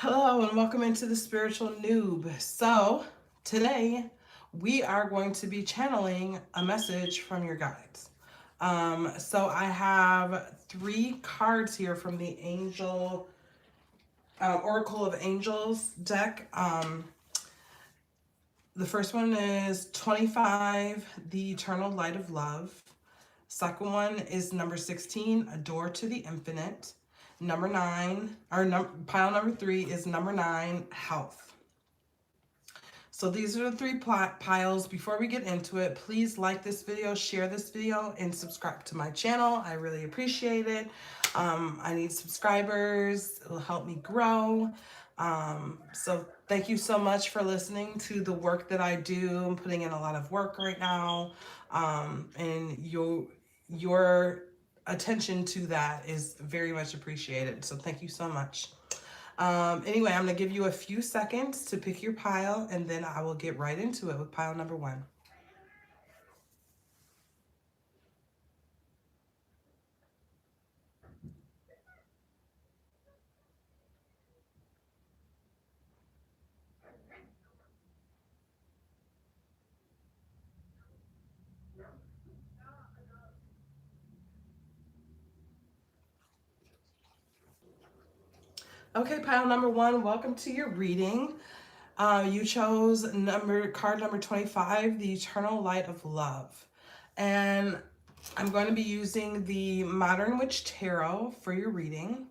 Hello and welcome into the Spiritual Noob. So, today we are going to be channeling a message from your guides. So I have three cards here from the Angel Oracle of Angels deck. The first one is 25, the Eternal Light of Love. Second one is number 16, A Door to the Infinite. Number 9, pile number 3 is number 9, Health. So these are the three piles. Before we get into it, please like this video, share this video, and subscribe to my channel. I really appreciate it. I need subscribers. It will help me grow. So thank you so much for listening to the work that I do. I'm putting in a lot of work right now. And your attention to that is very much appreciated. So thank you so much. Anyway, I'm going to give you a few seconds to pick your pile, and then I will get right into it with pile number 1. Okay, pile number 1, welcome to your reading. You chose card number 25, the Eternal Light of Love. And I'm going to be using the Modern Witch Tarot for your reading.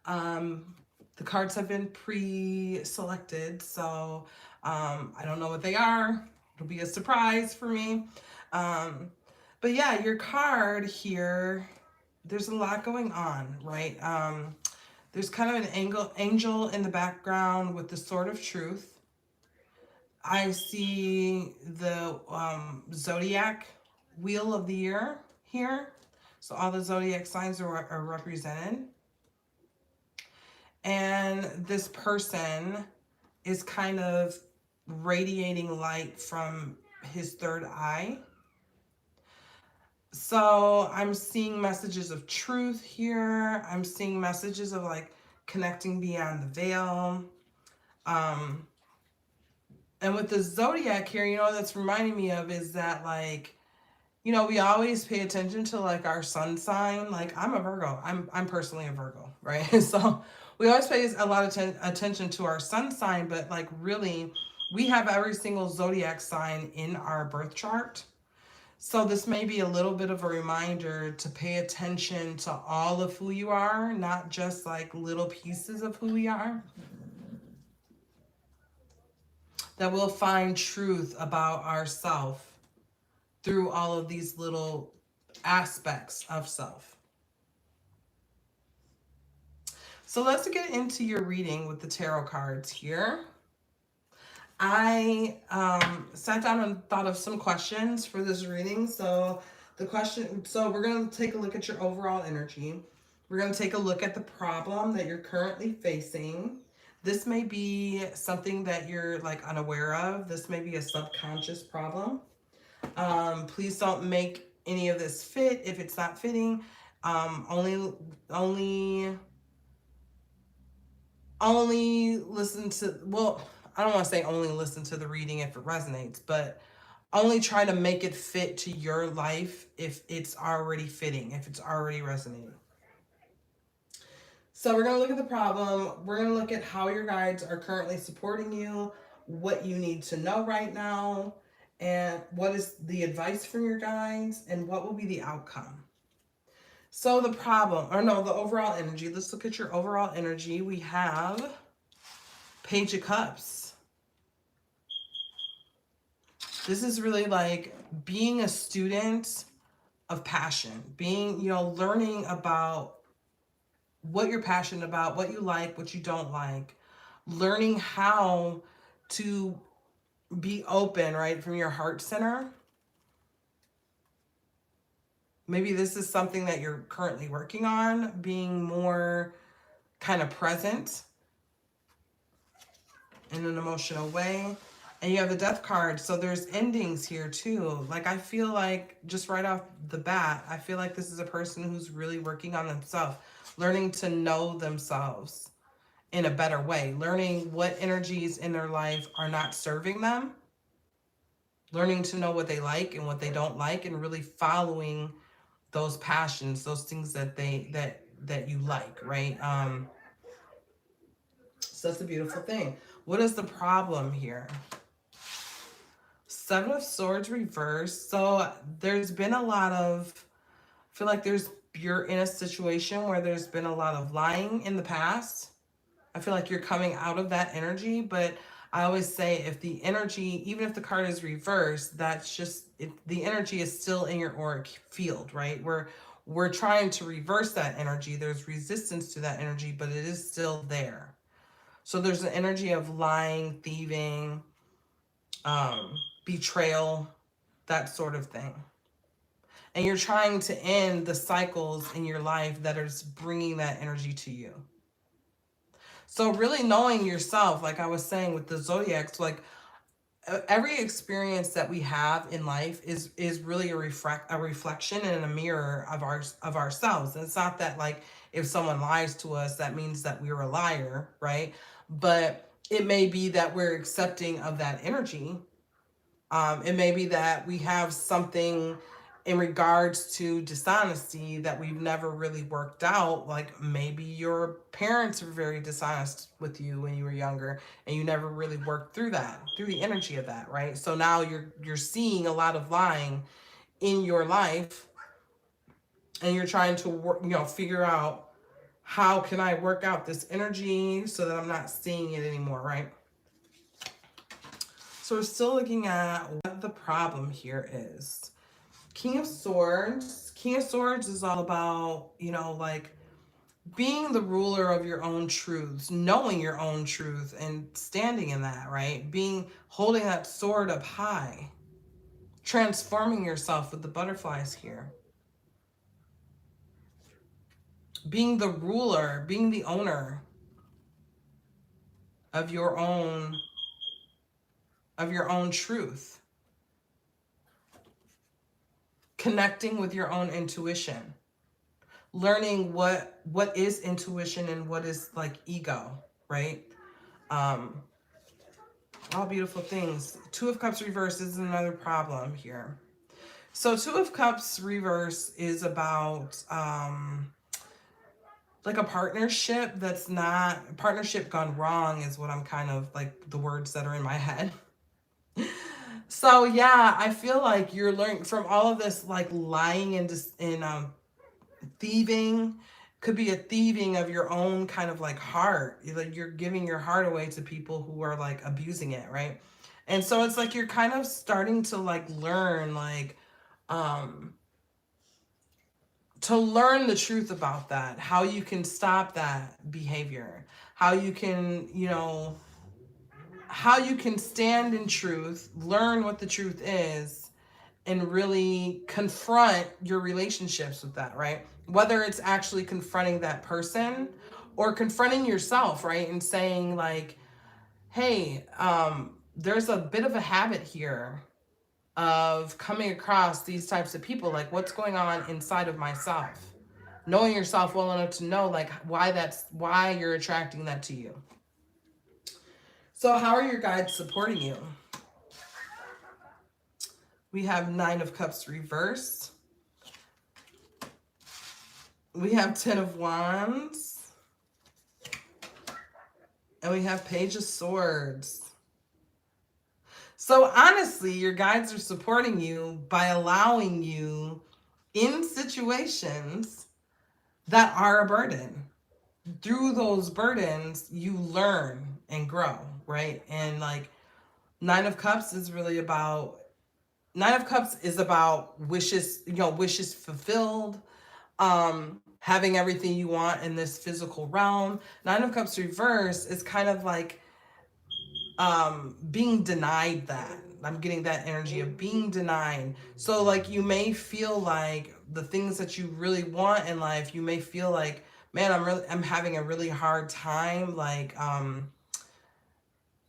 The cards have been pre-selected, so I don't know what they are. It'll be a surprise for me. But yeah, your card here, there's a lot going on, right? There's kind of an angel in the background with the Sword of Truth. I see the zodiac wheel of the year here. So all the zodiac signs are represented. And this person is kind of radiating light from his third eye. So I'm seeing messages of truth here. I'm seeing messages of like connecting beyond the veil. And with the zodiac here, you know, that's reminding me of is that like, you know, we always pay attention to like our sun sign. Like I'm a Virgo. I'm personally a Virgo, right? So we always pay a lot of attention to our sun sign, but like really, we have every single zodiac sign in our birth chart. So this may be a little bit of a reminder to pay attention to all of who you are, not just like little pieces of who we are. That we'll find truth about ourself through all of these little aspects of self. So let's get into your reading with the tarot cards here. I sat down and thought of some questions for this reading. So we're going to take a look at your overall energy. We're going to take a look at the problem that you're currently facing. This may be something that you're like unaware of. This may be a subconscious problem. Please don't make any of this fit if it's not fitting. Only listen to, well, I don't want to say only listen to the reading if it resonates, but only try to make it fit to your life if it's already fitting, if it's already resonating. So we're going to look at the problem. We're going to look at how your guides are currently supporting you, what you need to know right now, and what is the advice from your guides, and what will be the outcome. So the overall energy. Let's look at your overall energy. We have Page of Cups. This is really like being a student of passion, learning about what you're passionate about, what you like, what you don't like, learning how to be open, right, from your heart center. Maybe this is something that you're currently working on, being more kind of present in an emotional way. And you have the Death card, so there's endings here too. Like I feel like just right off the bat, I feel like this is a person who's really working on themselves, learning to know themselves in a better way, learning what energies in their life are not serving them, learning to know what they like and what they don't like, and really following those passions, those things that that you like, right? So that's a beautiful thing. What is the problem here? Seven of Swords reversed. So there's been a lot of, I feel like you're in a situation where there's been a lot of lying in the past. I feel like you're coming out of that energy, but I always say if the energy, even if the card is reversed, that's just the energy is still in your auric field, right? We're trying to reverse that energy. There's resistance to that energy, but it is still there. So there's an energy of lying, thieving, betrayal, that sort of thing. And you're trying to end the cycles in your life that are bringing that energy to you. So really knowing yourself, like I was saying with the zodiacs, like every experience that we have in life is really a reflection and a mirror of ourselves. And it's not that like if someone lies to us, that means that we're a liar, right? But it may be that we're accepting of that energy. It may be that we have something in regards to dishonesty that we've never really worked out. Like maybe your parents were very dishonest with you when you were younger and you never really worked through that, through the energy of that, right? So now you're seeing a lot of lying in your life and you're trying to work, figure out how can I work out this energy so that I'm not seeing it anymore, right? So we're still looking at what the problem here is. King of Swords. King of Swords is all about, like being the ruler of your own truths, knowing your own truth and standing in that, right? Holding that sword up high, transforming yourself with the butterflies here. Being the ruler, being the owner of your own truth. Connecting with your own intuition. Learning what is intuition and what is like ego, right? All beautiful things. Two of Cups reverse is another problem here. So Two of Cups reverse is about like a partnership that's not, partnership gone wrong is what I'm kind of like the words that are in my head. So yeah, I feel like you're learning from all of this, like lying and just thieving. Could be a thieving of your own kind of like heart. Like you're giving your heart away to people who are like abusing it, right? And so it's like you're kind of starting to like learn like to learn the truth about that, how you can stop that behavior, how you can, how you can stand in truth, learn what the truth is, and really confront your relationships with that, right? Whether it's actually confronting that person or confronting yourself, right? And saying like, hey, there's a bit of a habit here of coming across these types of people. Like what's going on inside of myself? Knowing yourself well enough to know like why you're attracting that to you. So how are your guides supporting you? We have Nine of Cups reversed. We have 10 of Wands. And we have Page of Swords. So honestly, your guides are supporting you by allowing you in situations that are a burden. Through those burdens, you learn and grow, right? And like Nine of Cups is really about, Nine of Cups is about wishes, wishes fulfilled, having everything you want in this physical realm. Nine of Cups reverse is kind of like being denied that. I'm getting that energy of being denied. So like you may feel like the things that you really want in life, you may feel like, man, I'm having a really hard time like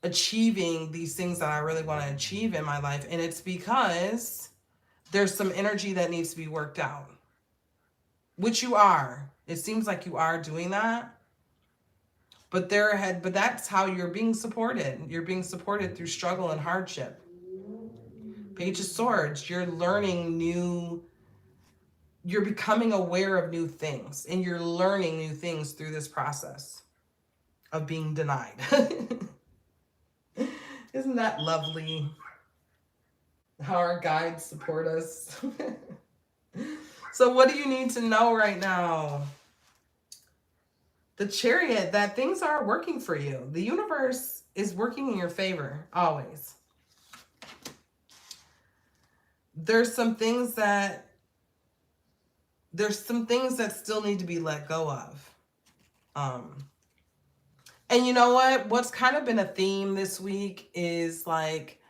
achieving these things that I really want to achieve in my life. And it's because there's some energy that needs to be worked out, which you are. It seems like you are doing that. But but that's how you're being supported. You're being supported through struggle and hardship. Page of Swords, you're learning you're becoming aware of new things, and you're learning new things through this process of being denied. Isn't that lovely? How our guides support us. So what do you need to know right now? The Chariot, that things are working for you. The universe is working in your favor, always. There's some things that still need to be let go of. And you know what? What's kind of been a theme this week is like,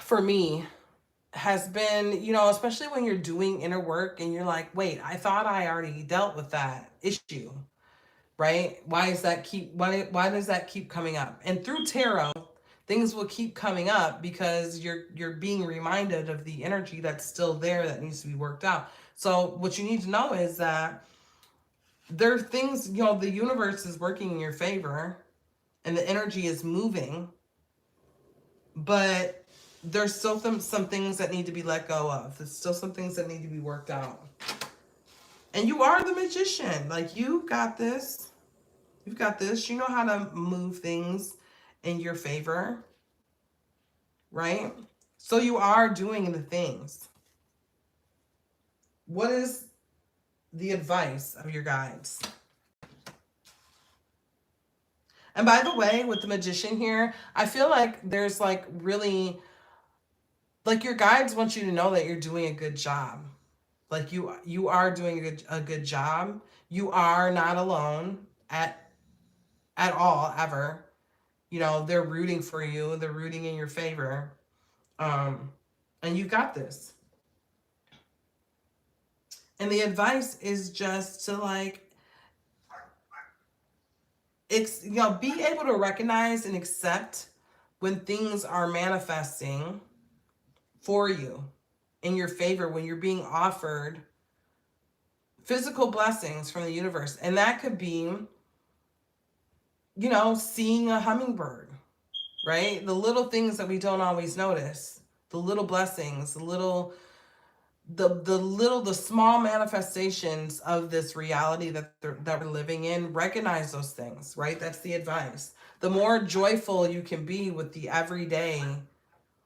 for me, has been, especially when you're doing inner work and you're like, wait, I thought I already dealt with that issue, right? Why does that keep coming up? And through tarot, things will keep coming up because you're being reminded of the energy that's still there that needs to be worked out. So what you need to know is that there are things, the universe is working in your favor and the energy is moving, but there's still some things that need to be let go of. There's still some things that need to be worked out. And you are the magician. Like, you got this. You've got this. You know how to move things in your favor, right? So you are doing the things. What is the advice of your guides? And by the way, with the magician here, I feel like there's like really, like, your guides want you to know that you're doing a good job. Like, you are doing a good job. You are not alone at all, ever. They're rooting for you. They're rooting in your favor. And you got this. And the advice is just to, like, be able to recognize and accept when things are manifesting for you in your favor, when you're being offered physical blessings from the universe. And that could be, seeing a hummingbird, right? The little things that we don't always notice, the little blessings, the small manifestations of this reality that we're living in. Recognize those things, right? That's the advice. The more joyful you can be with the everyday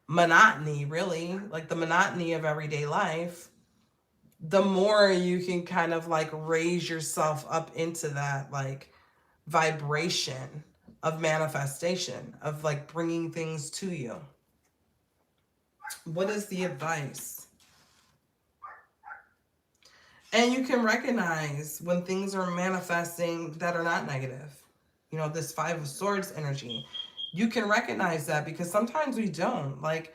monotony, really, like the monotony of everyday life, the more you can kind of like raise yourself up into that like vibration of manifestation, of like bringing things to you. What is the advice? And you can recognize when things are manifesting that are not negative. This Five of Swords energy. You can recognize that because sometimes we don't. Like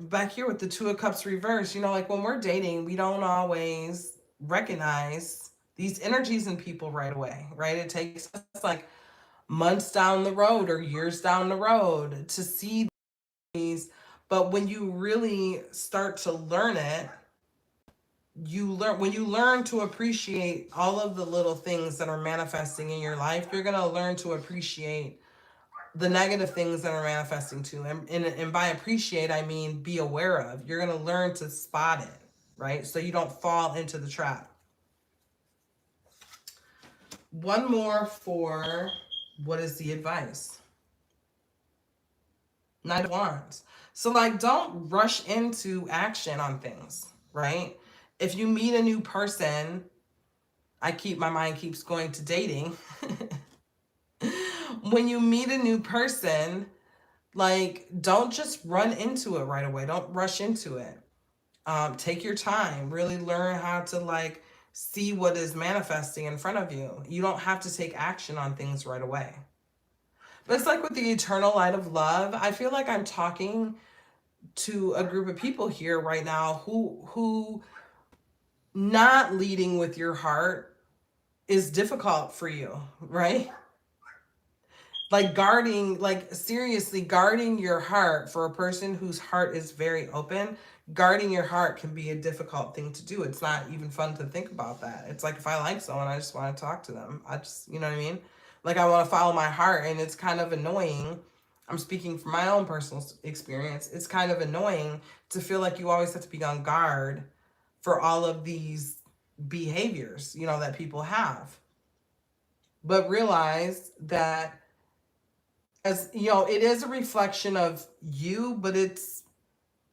back here with the Two of Cups reverse, like when we're dating, we don't always recognize these energies in people right away, right? It takes us like months down the road or years down the road to see these. But when you really start to learn it, when you learn to appreciate all of the little things that are manifesting in your life, you're going to learn to appreciate the negative things that are manifesting too. And by appreciate, I mean be aware of. You're going to learn to spot it, right? So you don't fall into the trap. One more for what is the advice? Knight of Wands. So like, don't rush into action on things, right? If you meet a new person, my mind keeps going to dating. When you meet a new person, like, don't just run into it right away. Don't rush into it. Take your time. Really learn how to like see what is manifesting in front of you. You don't have to take action on things right away. But it's like with the Eternal Light of Love, I feel like I'm talking to a group of people here right now who not leading with your heart is difficult for you, right? Like seriously guarding your heart for a person whose heart is very open. guarding your heart can be a difficult thing to do. It's not even fun to think about that. It's like if I like someone, I just want to talk to them. I just, you know what I mean? Like I want to follow my heart, and it's kind of annoying. I'm speaking from my own personal experience. It's kind of annoying to feel like you always have to be on guard for all of these behaviors, you know, that people have. But realize that, as you know, it is a reflection of you, but it's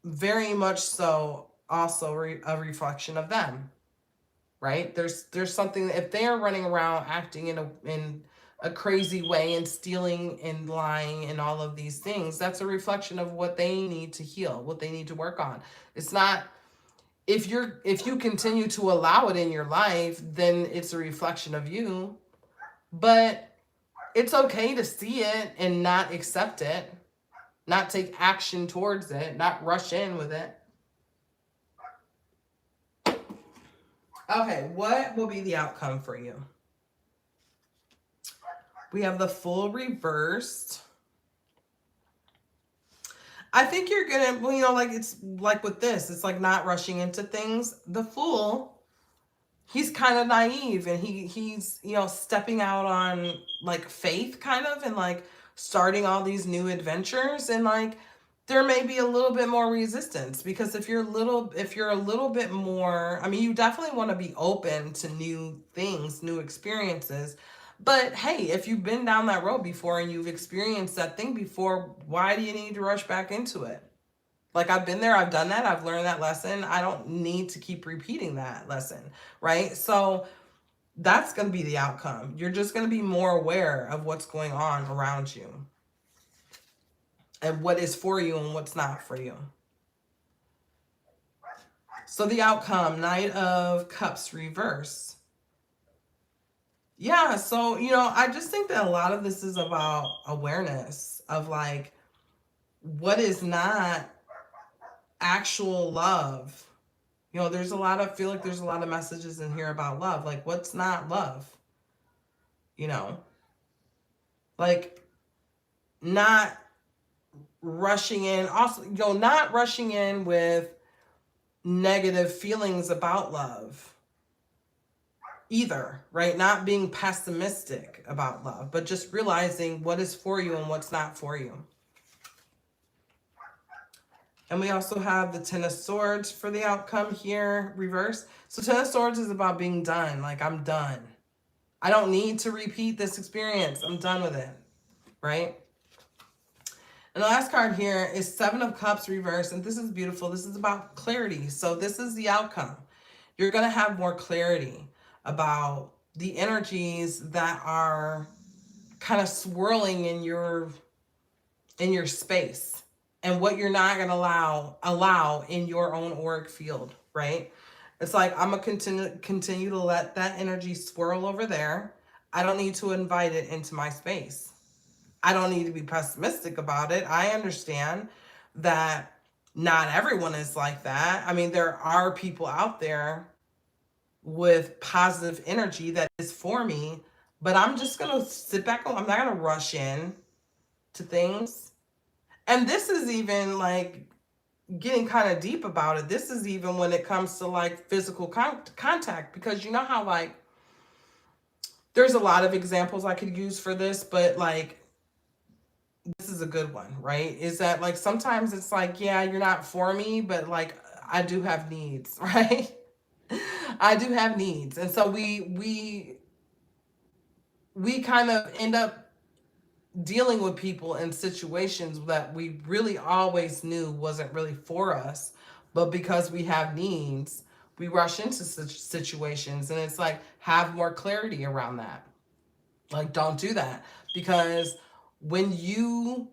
very much so also a reflection of them, right? There's something, if they are running around acting in a crazy way and stealing and lying and all of these things, that's a reflection of what they need to heal, what they need to work on. It's not, if you continue to allow it in your life, then it's a reflection of you. But it's okay to see it and not accept it, not take action towards it, not rush in with it. Okay, what will be the outcome for you? We have the Fool reversed. I think you're gonna, well, you know, like it's like with this, it's like not rushing into things. The Fool, he's kind of naive, and he's, you know, stepping out on like faith kind of, and like starting all these new adventures, and like there may be a little bit more resistance, because if you're a little bit more, I mean, you definitely want to be open to new things, new experiences. But hey, if you've been down that road before and you've experienced that thing before, why do you need to rush back into it? Like, I've been there, I've done that, I've learned that lesson. I don't need to keep repeating that lesson, right? So that's going to be the outcome. You're just going to be more aware of what's going on around you and what is for you and what's not for you. So the outcome, Knight of Cups reverse. Yeah, so, you know, I just think that a lot of this is about awareness of like what is not actual love. You know, there's a lot of, feel like there's a lot of messages in here about love. Like, what's not love? You know, like not rushing in, also, you know, not rushing in with negative feelings about love either, right? Not being pessimistic about love, but just realizing what is for you and what's not for you. And we also have the Ten of Swords for the outcome here, reverse. So Ten of Swords is about being done. Like, I'm done. I don't need to repeat this experience. I'm done with it, right? And the last card here is Seven of Cups reverse. And this is beautiful. This is about clarity. So this is the outcome. You're going to have more clarity about the energies that are kind of swirling in your space, and what you're not going to allow in your own auric field, right? It's like, I'm going to continue to let that energy swirl over there. I don't need to invite it into my space. I don't need to be pessimistic about it. I understand that not everyone is like that. I mean, there are people out there with positive energy that is for me, but I'm just going to sit back. I'm not going to rush in to things. And this is even like getting kind of deep about it. This is even when it comes to like physical contact, because you know how like there's a lot of examples I could use for this, but like this is a good one, right? Is that like sometimes it's like, yeah, you're not for me, but like I do have needs, right? I do have needs. And so we kind of end up dealing with people in situations that we really always knew wasn't really for us, but because we have needs, we rush into such situations. And it's like, have more clarity around that. Like, don't do that, because when you,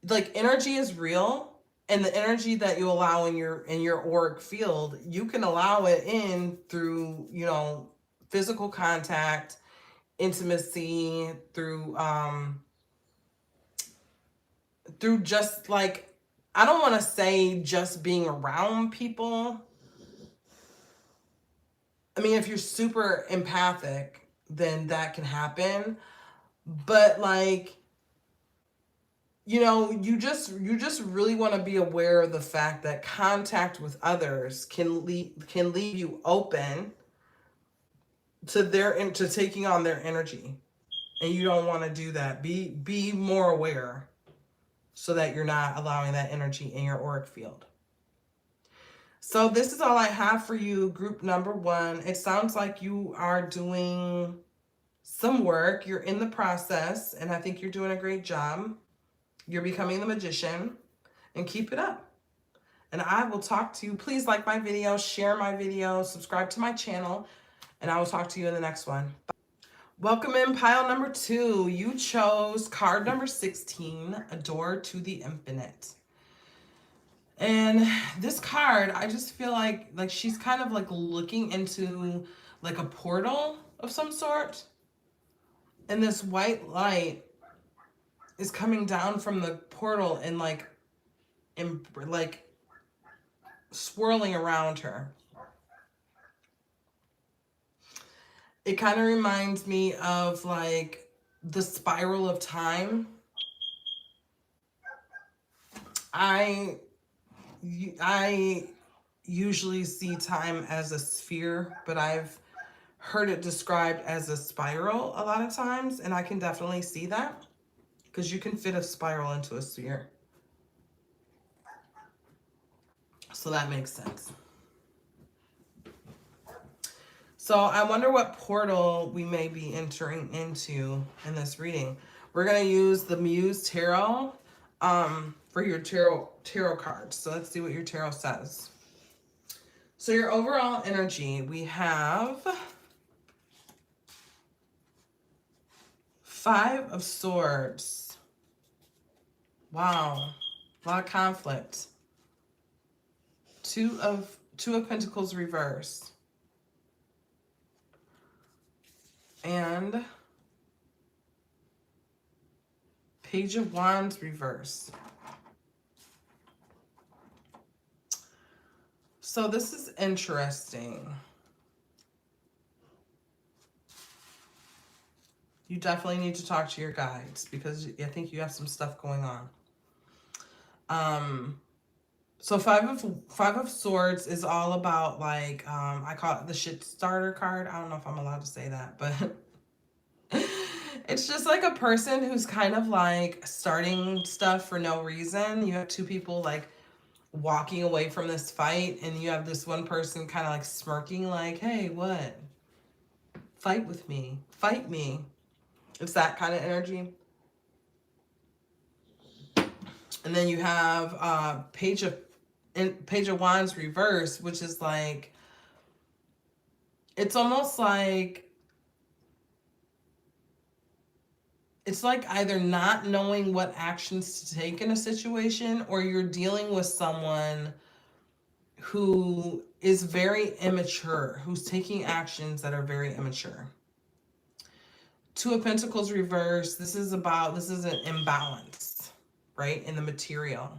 like, energy is real, and the energy that you allow in your auric field, you can allow it in through, you know, physical contact, intimacy, through just like, I don't want to say just being around people. I mean, if you're super empathic, then that can happen. But like, you know, you just really want to be aware of the fact that contact with others can leave you open to to taking on their energy, and you don't want to do that. Be more aware so that you're not allowing that energy in your auric field. So this is all I have for you, group number 1. It sounds like you are doing some work. You're in the process, and I think you're doing a great job. You're becoming the magician, and keep it up. And I will talk to you. Please like my video, share my video, subscribe to my channel, and I will talk to you in the next one. Bye. Welcome in pile number 2. You chose card number 16, A Door to the Infinite. And this card, I just feel like she's kind of like looking into like a portal of some sort. And this white light is coming down from the portal and like swirling around her. It kind of reminds me of like the spiral of time. I usually see time as a sphere, but I've heard it described as a spiral a lot of times, and I can definitely see that because you can fit a spiral into a sphere. So that makes sense. So I wonder what portal we may be entering into in this reading. We're going to use the Muse Tarot for your tarot cards. So let's see what your tarot says. So your overall energy, we have 5 of Swords. Wow, a lot of conflict. 2 of Pentacles reverse. And Page of Wands reverse. So this is interesting. You definitely need to talk to your guides because I think you have some stuff going on. So five of Swords is all about like, I call it the shit starter card. I don't know if I'm allowed to say that, but it's just like a person who's kind of like starting stuff for no reason. You have 2 people like walking away from this fight, and you have this one person kind of like smirking like, hey, what? Fight with me. Fight me. It's that kind of energy. And then you have Page of Wands reverse, which is like, it's almost like, it's like either not knowing what actions to take in a situation, or you're dealing with someone who is very immature, who's taking actions that are very immature. 2 of Pentacles reverse, this is an imbalance, right, in the material.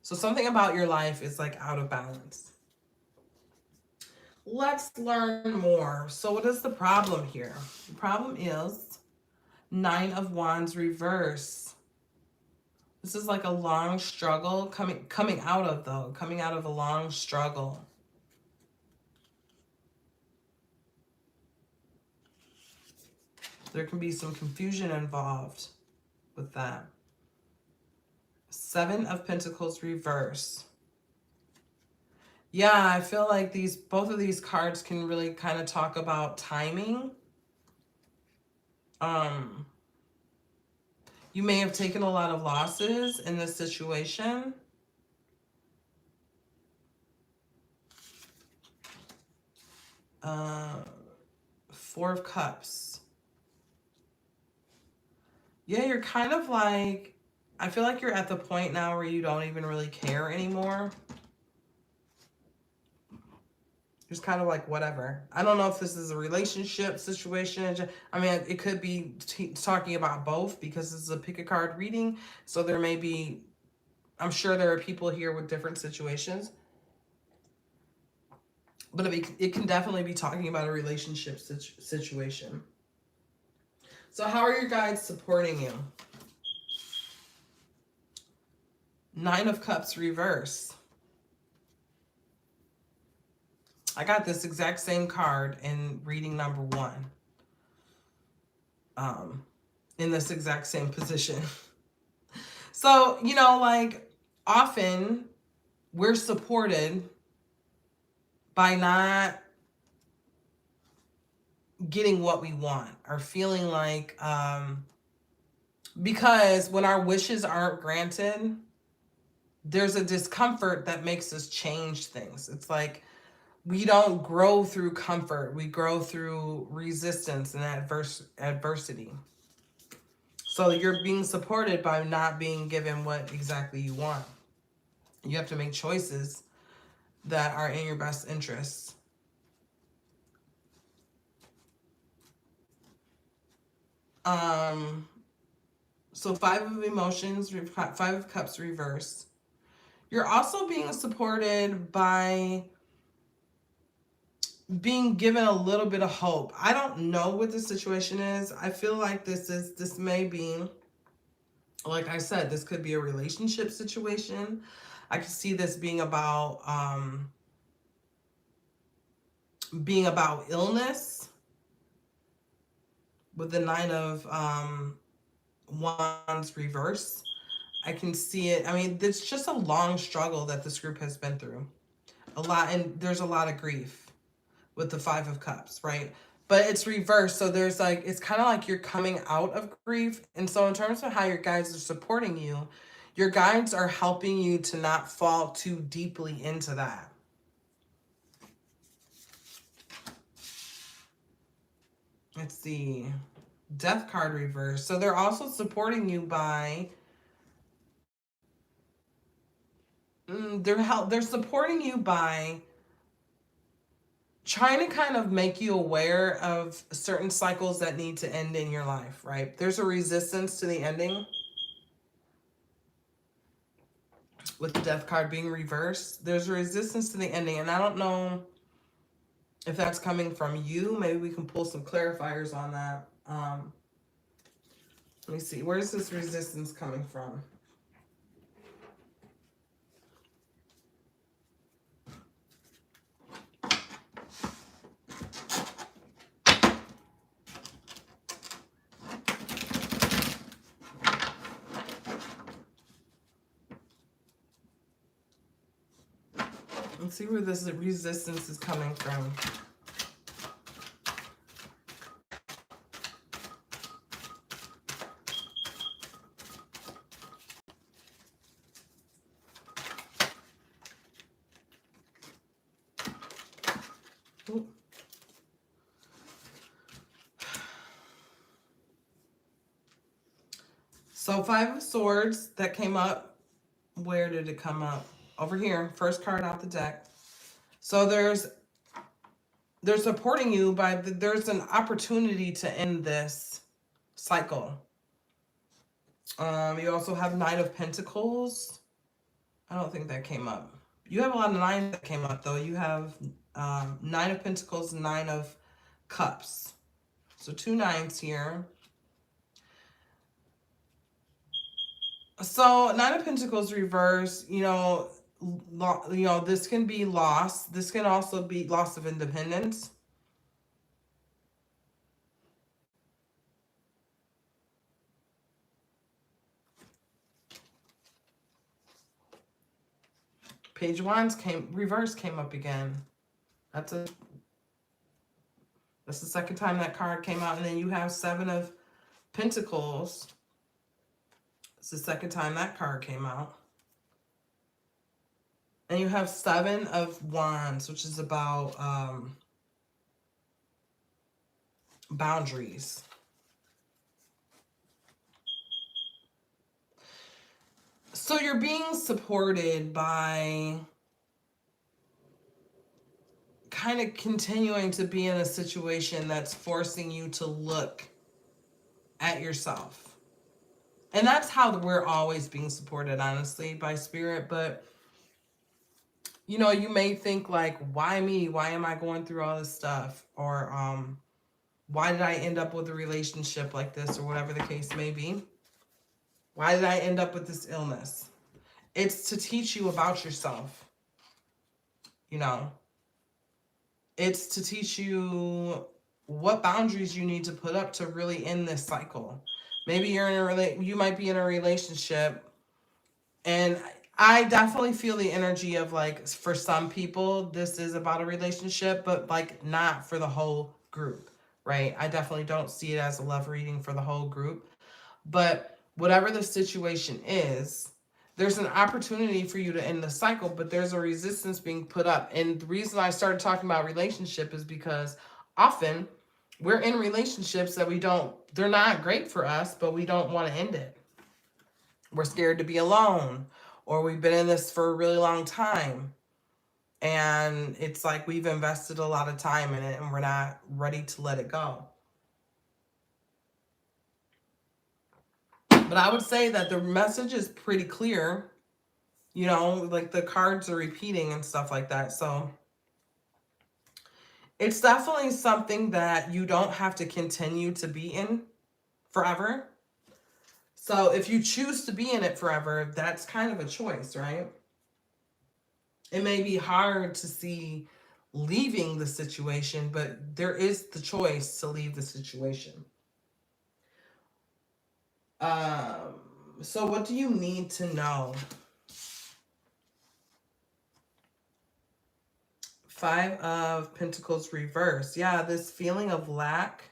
So something about your life is like out of balance. Let's learn more. So what is the problem here? The problem is 9 of Wands reverse. This is like a long struggle coming out of a long struggle. There can be some confusion involved with that. 7 of Pentacles reverse. Yeah, I feel like both of these cards can really kind of talk about timing. You may have taken a lot of losses in this situation. Four of Cups. Yeah, you're kind of like, I feel like you're at the point now where you don't even really care anymore. Just kind of like whatever. I don't know if this is a relationship situation. I mean, it could be talking about both because this is a pick a card reading. So there may be, I'm sure there are people here with different situations. But it can definitely be talking about a relationship situation. So how are your guides supporting you? Nine of Cups reverse. I got this exact same card in reading number 1. In this exact same position. So, you know, like, often we're supported by not getting what we want, or feeling like, because when our wishes aren't granted, there's a discomfort that makes us change things. It's like we don't grow through comfort. We grow through resistance and adversity. So you're being supported by not being given what exactly you want. You have to make choices that are in your best interests. So 5 of emotions, 5 of cups reverse. You're also being supported by being given a little bit of hope. I don't know what the situation is. I feel like this may be, like I said, this could be a relationship situation. I could see this being about illness with the 9 of Wands reverse. I can see it. I mean, it's just a long struggle that this group has been through. A lot, and there's a lot of grief with the 5 of Cups, right? But it's reversed. So there's like, it's kind of like you're coming out of grief. And so in terms of how your guides are supporting you, your guides are helping you to not fall too deeply into that. Let's see. Death card reverse. So they're also supporting you by they're supporting you by trying to kind of make you aware of certain cycles that need to end in your life, right? There's a resistance to the ending with the Death card being reversed. There's a resistance to the ending, and I don't know if that's coming from you. Maybe we can pull some clarifiers on that. Let me see. Where's this resistance coming from? Let's see where this resistance is coming from. Ooh. So 5 of Swords that came up. Where did it come up? Over here, first card out the deck. So they're supporting you by there's an opportunity to end this cycle. You also have 9 of Pentacles. I don't think that came up. You have a lot of 9s that came up though. You have 9 of Pentacles, 9 of Cups. So 2 9s here. So 9 of Pentacles reverse, this can be loss. This can also be loss of independence. Page of Wands reverse came up again. That's the second time that card came out. And then you have 7 of Pentacles. It's the second time that card came out. And you have 7 of Wands, which is about boundaries. So you're being supported by kind of continuing to be in a situation that's forcing you to look at yourself. And that's how we're always being supported, honestly, by Spirit. But, you may think like, why me? Why am I going through all this stuff? Or why did I end up with a relationship like this, or whatever the case may be? Why did I end up with this illness? It's to teach you about yourself, you know. It's to teach you what boundaries you need to put up to really end this cycle. Maybe you're in you might be in a relationship, and I definitely feel the energy of like, for some people this is about a relationship, but like not for the whole group, right? I definitely don't see it as a love reading for the whole group. But whatever the situation is, there's an opportunity for you to end the cycle, but there's a resistance being put up. And the reason I started talking about relationship is because often we're in relationships that they're not great for us, but we don't want to end it. We're scared to be alone, or we've been in this for a really long time. And it's like we've invested a lot of time in it and we're not ready to let it go. But I would say that the message is pretty clear, you know, like the cards are repeating and stuff like that. So it's definitely something that you don't have to continue to be in forever. So if you choose to be in it forever, that's kind of a choice, right? It may be hard to see leaving the situation, but there is the choice to leave the situation. Um, so what do you need to know? 5 of Pentacles reverse. Yeah, this feeling of lack,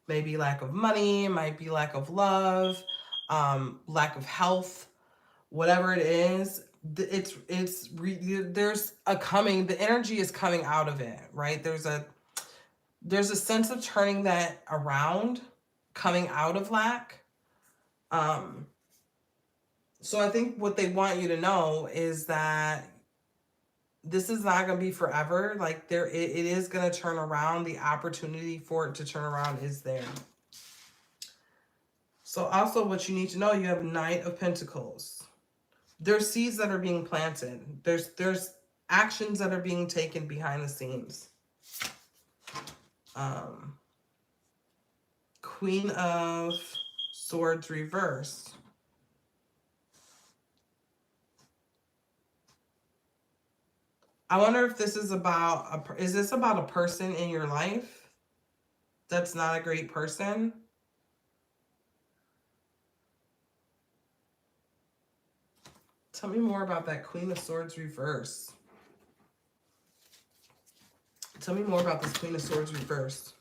maybe lack of money, might be lack of love, lack of health, whatever it is. There's a coming. The energy is coming out of it, right? There's a sense of turning that around, coming out of lack. So I think what they want you to know is that this is not going to be forever. Like it is going to turn around. The opportunity for it to turn around is there. So also what you need to know, you have Knight of Pentacles. There's seeds that are being planted. There's actions that are being taken behind the scenes. Queen of Swords reverse. I wonder if this is about is this about a person in your life that's not a great person? Tell me more about that Queen of Swords reverse. Tell me more about this Queen of Swords reverse.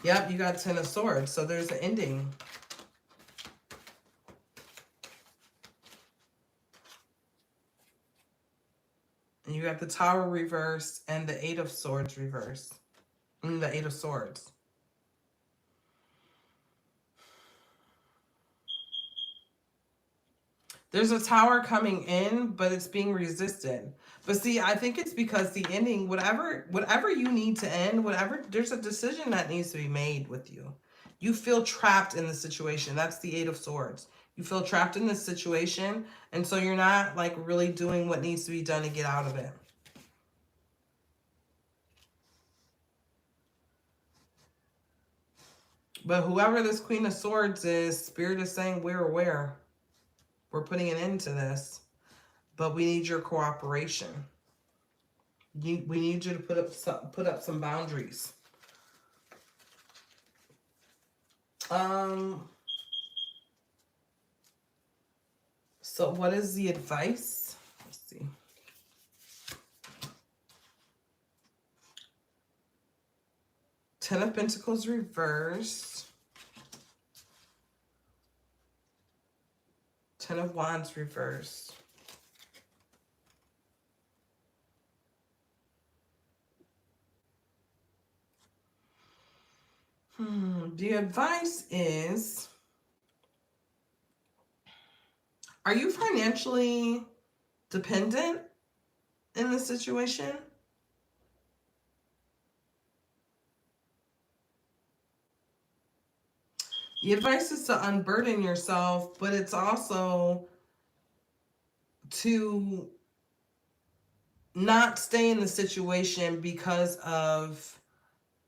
Yep, you got 10 of Swords, so there's an ending. And you got the Tower reverse and the 8 of Swords reverse. The 8 of Swords. There's a Tower coming in, but it's being resisted. But see, I think it's because the ending, whatever you need to end, there's a decision that needs to be made with you. You feel trapped in the situation. That's the 8 of Swords. You feel trapped in this situation, and so you're not like really doing what needs to be done to get out of it. But whoever this Queen of Swords is, Spirit is saying we're aware. We're putting an end to this, but we need your cooperation. We need you to put up some boundaries. So what is the advice? Let's see. Ten of Pentacles reversed. 10 of Wands reversed. The advice is, are you financially dependent in this situation? The advice is to unburden yourself, but it's also to not stay in the situation because of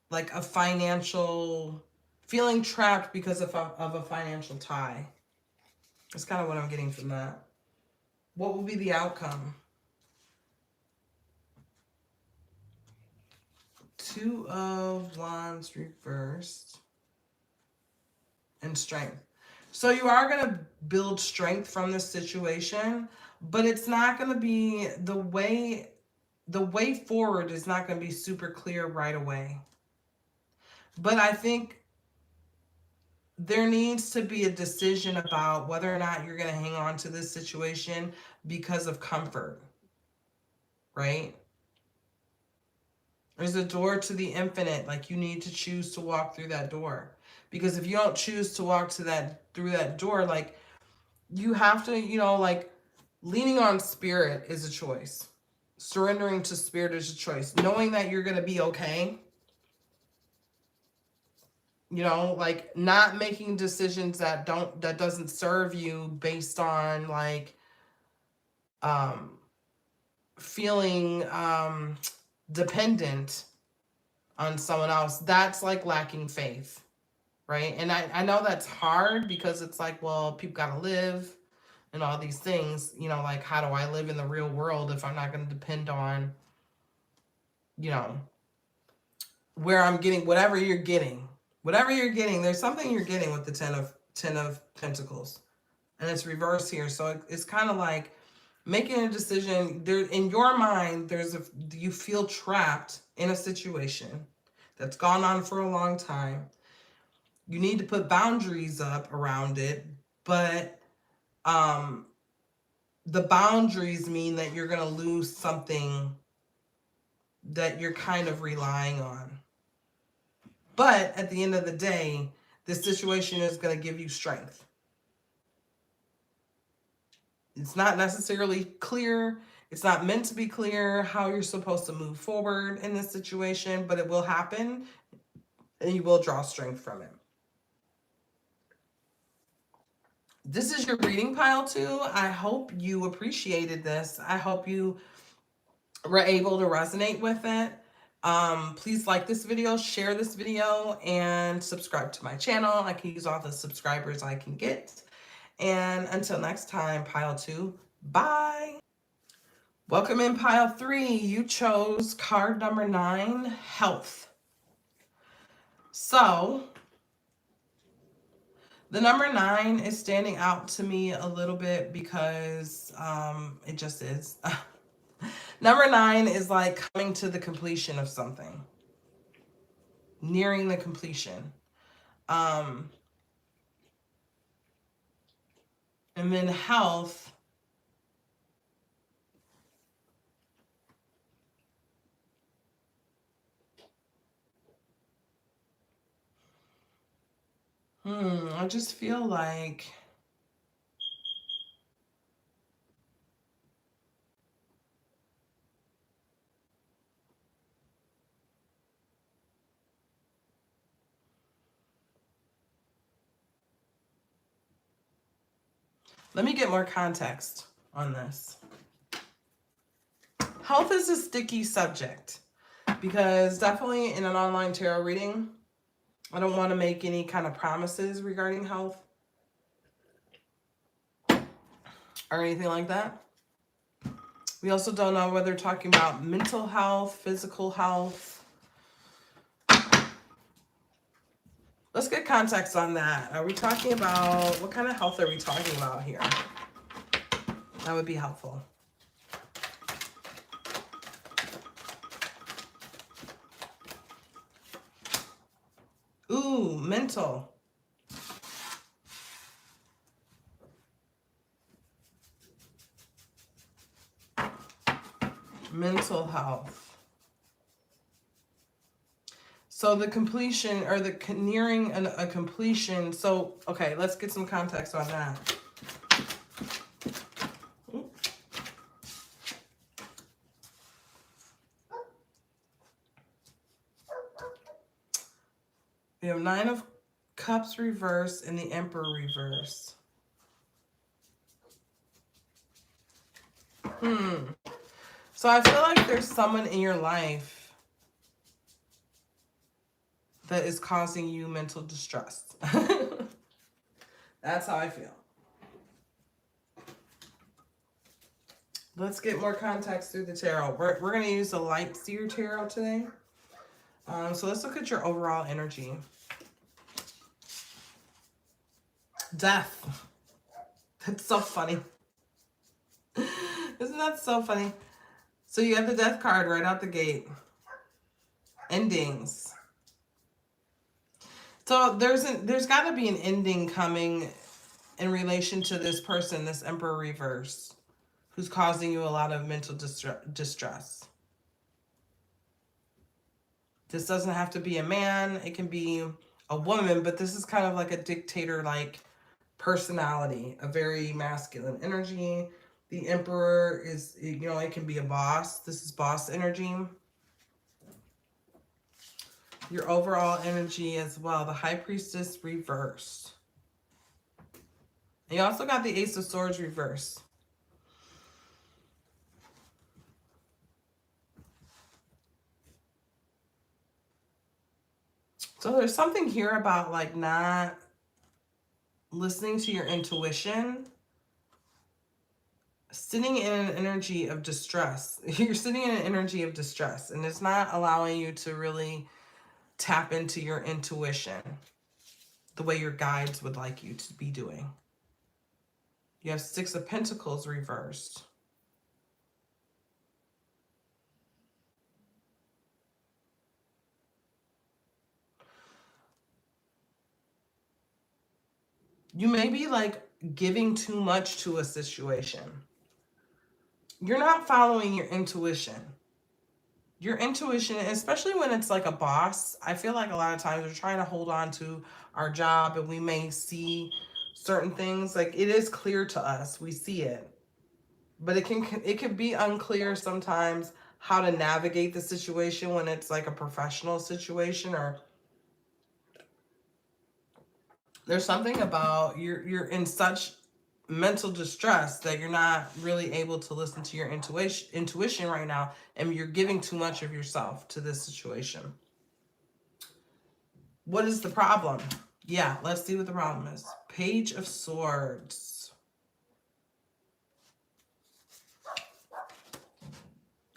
like a financial, feeling trapped because of a financial tie. That's kind of what I'm getting from that. What will be the outcome? Two of Wands reversed. And strength. So you are going to build strength from this situation, but it's not going to be the way forward is not going to be super clear right away. But I think there needs to be a decision about whether or not you're going to hang on to this situation because of comfort, right? There's a door to the infinite. Like, you need to choose to walk through that door. Because if you don't choose to walk through that door, like, you have to, like, leaning on spirit is a choice. Surrendering to spirit is a choice. Knowing that you're going to be okay. Like, not making decisions that doesn't serve you based on, like, feeling dependent on someone else. That's like lacking faith, right? And I know that's hard because it's like, well, people got to live and all these things, like, how do I live in the real world if I'm not going to depend on, where I'm getting whatever you're getting. Whatever you're getting, there's something you're getting with the Ten of Pentacles. And it's reversed here. So it's kind of like making a decision. There, in your mind, you feel trapped in a situation that's gone on for a long time. You need to put boundaries up around it, but the boundaries mean that you're going to lose something that you're kind of relying on. But at the end of the day, this situation is going to give you strength. It's not necessarily clear. It's not meant to be clear how you're supposed to move forward in this situation, but it will happen and you will draw strength from it. This is your reading pile 2. I hope you appreciated this. I hope you were able to resonate with it. Please like this video, share this video, and subscribe to my channel. I can use all the subscribers I can get. And until next time, pile 2, bye. Welcome in pile 3. You chose card number 9, health. So the number 9 is standing out to me a little bit because it just is. Number 9 is like coming to the completion of something. Nearing the completion. And then health. I just feel like let me get more context on this. Health is a sticky subject because definitely in an online tarot reading, I don't want to make any kind of promises regarding health or anything like that. We also don't know whether they're talking about mental health, physical health. Let's get context on that. Are we talking about, what kind of health are we talking about here? That would be helpful. Ooh, mental. Mental health. So the completion or the nearing a completion. So, okay, let's get some context on that. We have 9 of Cups reverse and the Emperor reverse. So I feel like there's someone in your life that is causing you mental distress. That's how I feel. Let's get more context through the tarot. We're going to use the Light Seer Tarot today. So let's look at your overall energy. Death. That's so funny. Isn't that so funny? So you have the Death card right out the gate. Endings. So there's got to be an ending coming in relation to this person, this Emperor reverse, who's causing you a lot of mental distress. This doesn't have to be a man. It can be a woman, but this is kind of like a dictator-like personality, a very masculine energy. The Emperor is, you know, it can be a boss. This is boss energy. Your overall energy as well. The High Priestess reversed. And you also got the Ace of Swords reversed. So there's something here about like not listening to your intuition. Sitting in an energy of distress. You're sitting in an energy of distress, and it's not allowing you to really tap into your intuition the way your guides would like you to be doing. You have Six of Pentacles reversed. You may be like giving too much to a situation. You're not following your intuition. Your intuition, especially when it's like a boss, I feel like a lot of times we're trying to hold on to our job and we may see certain things. Like it is clear to us, we see it. But it can be unclear sometimes how to navigate the situation when it's like a professional situation, or there's something about you're in such mental distress that you're not really able to listen to your intuition right now, and you're giving too much of yourself to this situation. What is the problem? Yeah, let's see what the problem is. Page of Swords.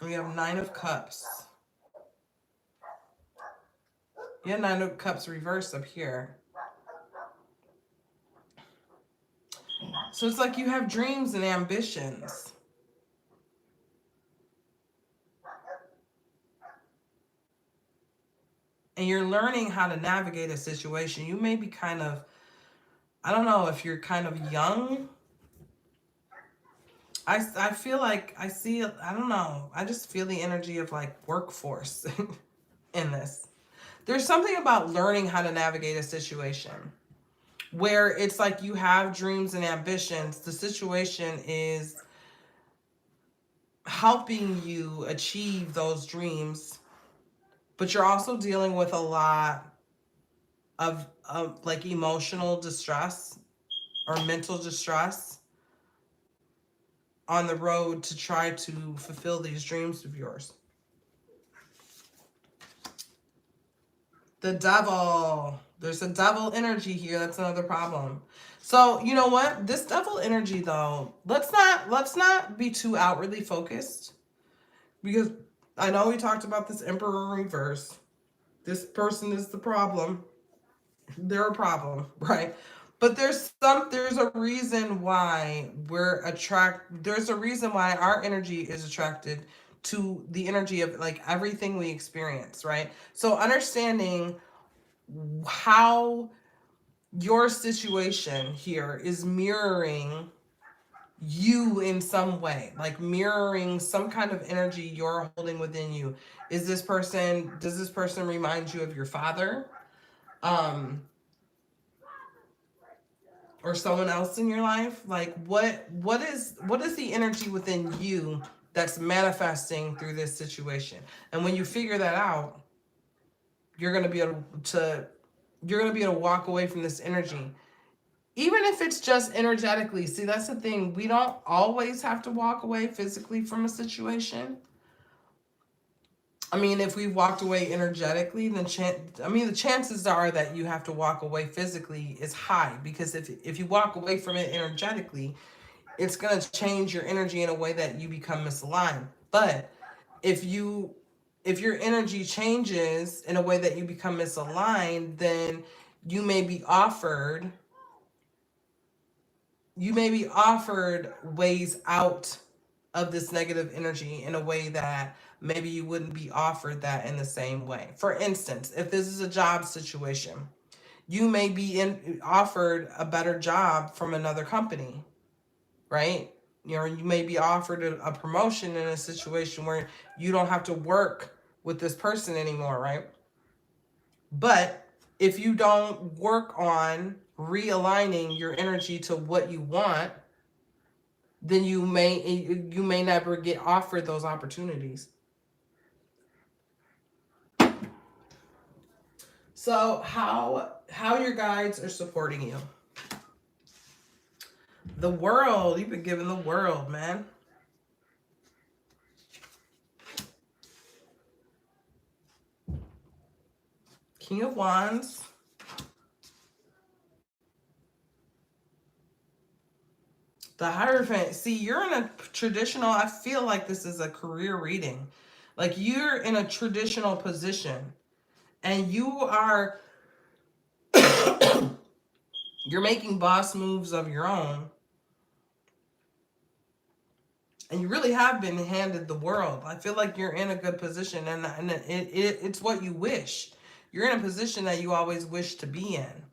We have Nine of Cups. Yeah, Nine of Cups reversed up here. So it's like you have dreams and ambitions. And you're learning how to navigate a situation. You may be kind of, I don't know if you're kind of young. I feel like I see, I don't know. I just feel the energy of like workforce in this. There's something about learning how to navigate a situation where it's like you have dreams and ambitions. The situation is helping you achieve those dreams, but you're also dealing with a lot of like emotional distress or mental distress on the road to try to fulfill these dreams of yours. The Devil. There's a devil energy here. That's another problem. So, you know what? This devil energy though, let's not be too outwardly focused, because I know we talked about this Emperor reverse. This person is the problem. They're a problem, right? But there's a reason why there's a reason why our energy is attracted to the energy of like everything we experience, right? So understanding how your situation here is mirroring you in some way, like mirroring some kind of energy you're holding within you. Does this person remind you of your father? Or someone else in your life? Like what is the energy within you that's manifesting through this situation? And when you figure that out, you're going to be able to walk away from this energy, even if it's just energetically. See, that's the thing, we don't always have to walk away physically from a situation. I mean, if we walked away energetically, then the chances are that you have to walk away physically is high, because if you walk away from it energetically, it's going to change your energy in a way that you become misaligned. But if your energy changes in a way that you become misaligned, then you may be offered ways out of this negative energy in a way that maybe you wouldn't be offered that in the same way. For instance, if this is a job situation, you may be offered a better job from another company, right? You may be offered a promotion in a situation where you don't have to work with this person anymore, right? But if you don't work on realigning your energy to what you want, then you may never get offered those opportunities. So how your guides are supporting you? The world, you've been given the world, man. King of Wands. The Hierophant. See, you're in a traditional, I feel like this is a career reading. Like you're in a traditional position and you're making boss moves of your own. And you really have been handed the world. I feel like you're in a good position, and it's what you wish. You're in a position that you always wish to be in.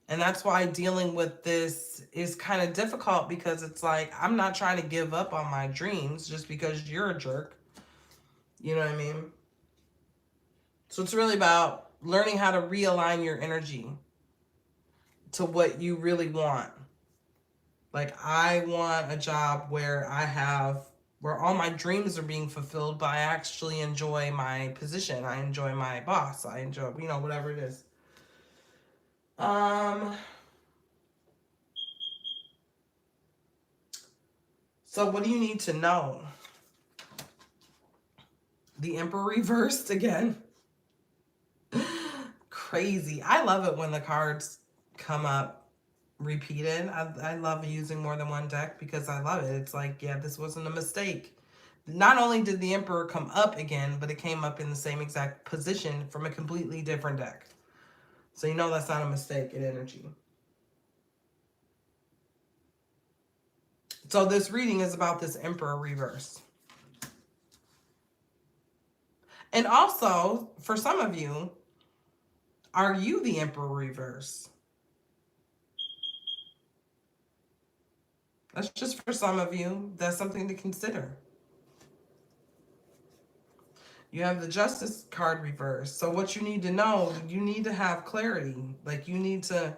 And that's why dealing with this is kind of difficult, because it's like, I'm not trying to give up on my dreams just because you're a jerk. You know what I mean? So it's really about learning how to realign your energy to what you really want. Like, I want a job where all my dreams are being fulfilled, but I actually enjoy my position. I enjoy my boss. I enjoy, whatever it is. So what do you need to know? The Emperor reversed again. Crazy. I love it when the cards come up repeated. I love using more than one deck because I love it. It's like, yeah, this wasn't a mistake. Not only did the Emperor come up again, but it came up in the same exact position from a completely different deck. So you know that's not a mistake in energy. So this reading is about this Emperor reverse. And also, for some of you, are you the Emperor reverse? That's just for some of you. That's something to consider. You have the Justice card reversed. So what you need to know, you need to have clarity. Like, you need to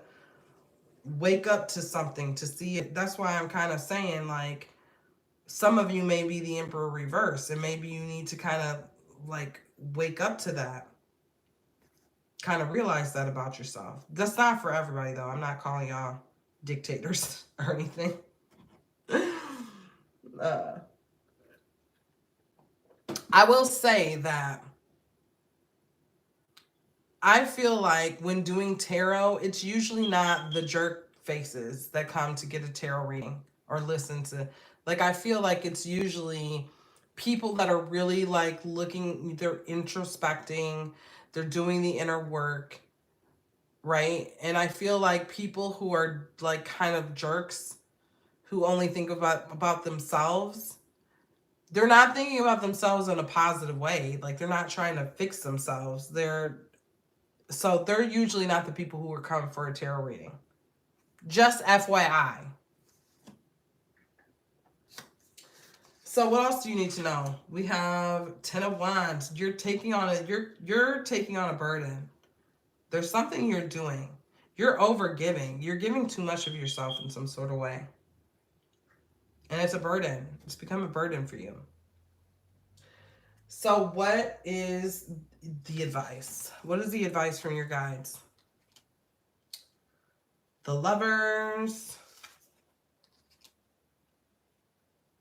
wake up to something to see it. That's why I'm kind of saying, like, some of you may be the Emperor reverse, and maybe you need to kind of like wake up to that. Kind of realize that about yourself. That's not for everybody, though. I'm not calling y'all dictators or anything. I will say that I feel like when doing tarot, it's usually not the jerk faces that come to get a tarot reading or listen to. Like, I feel like it's usually people that are really like looking, they're introspecting, they're doing the inner work, right? And I feel like people who are like kind of jerks, who only think about themselves, they're not thinking about themselves in a positive way. Like, they're not trying to fix themselves. So they're usually not the people who are coming for a tarot reading. Just FYI. So what else do you need to know? We have 10 of Wands. You're taking on a burden. There's something you're doing. You're overgiving. You're giving too much of yourself in some sort of way. And it's a burden. It's become a burden for you. So what is the advice? What is the advice from your guides? The Lovers.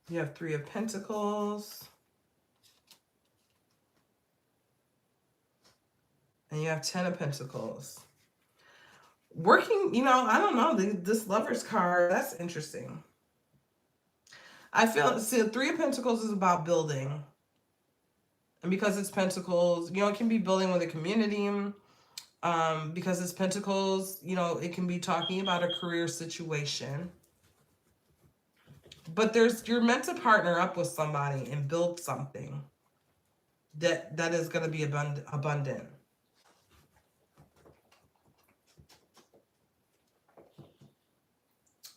You have 3 of Pentacles. And you have 10 of Pentacles. Working, I don't know, this Lovers card, that's interesting. I feel, see, the Three of Pentacles is about building. And because it's Pentacles, you know, it can be building with a community. Because it's Pentacles, you know, it can be talking about a career situation. But you're meant to partner up with somebody and build something that is going to be abundant.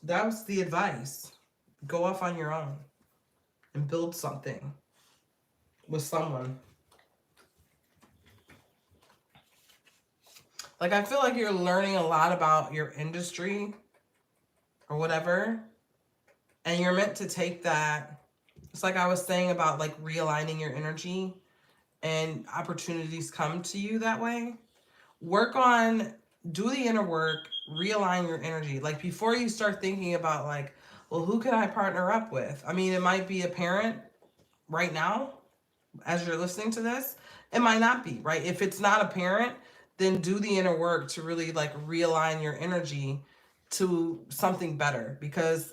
That was the advice. Go off on your own and build something with someone. Like, I feel like you're learning a lot about your industry or whatever. And you're meant to take that. It's like I was saying about like realigning your energy, and opportunities come to you that way. Do the inner work, realign your energy. Like, before you start thinking about like, well, who can I partner up with? I mean, it might be a parent right now as you're listening to this. It might not be, right? If it's not a parent, then do the inner work to really like realign your energy to something better, because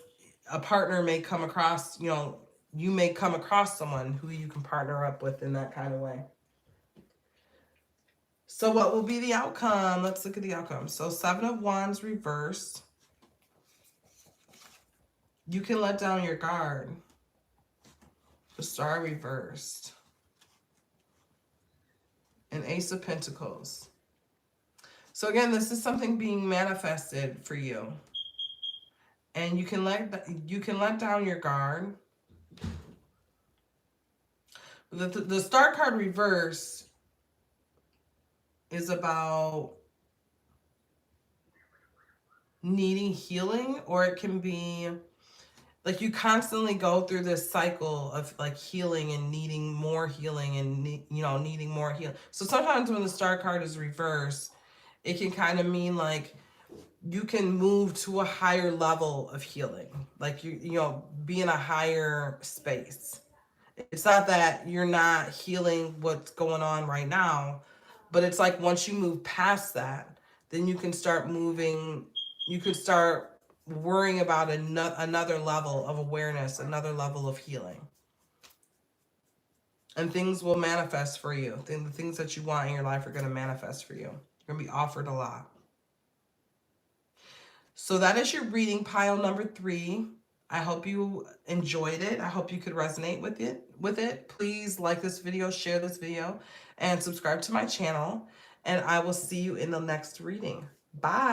a partner may come across, you know, you may come across someone who you can partner up with in that kind of way. So what will be the outcome? Let's look at the outcome. So 7 of Wands reversed. You can let down your guard. The Star reversed. And Ace of Pentacles. So again, this is something being manifested for you. And you can let down your guard. The Star card reverse is about needing healing, or it can be like you constantly go through this cycle of like healing and needing more healing and needing more healing. So sometimes when the Star card is reversed, it can kind of mean like you can move to a higher level of healing, like you know, be in a higher space. It's not that you're not healing what's going on right now, but it's like once you move past that, then you can start moving, you could start worrying about another level of awareness, another level of healing. And things will manifest for you. The things that you want in your life are going to manifest for you. You're going to be offered a lot. So that is your reading, pile number 3. I hope you enjoyed it. I hope you could resonate with it. Please like this video, share this video, and subscribe to my channel. And I will see you in the next reading. Bye.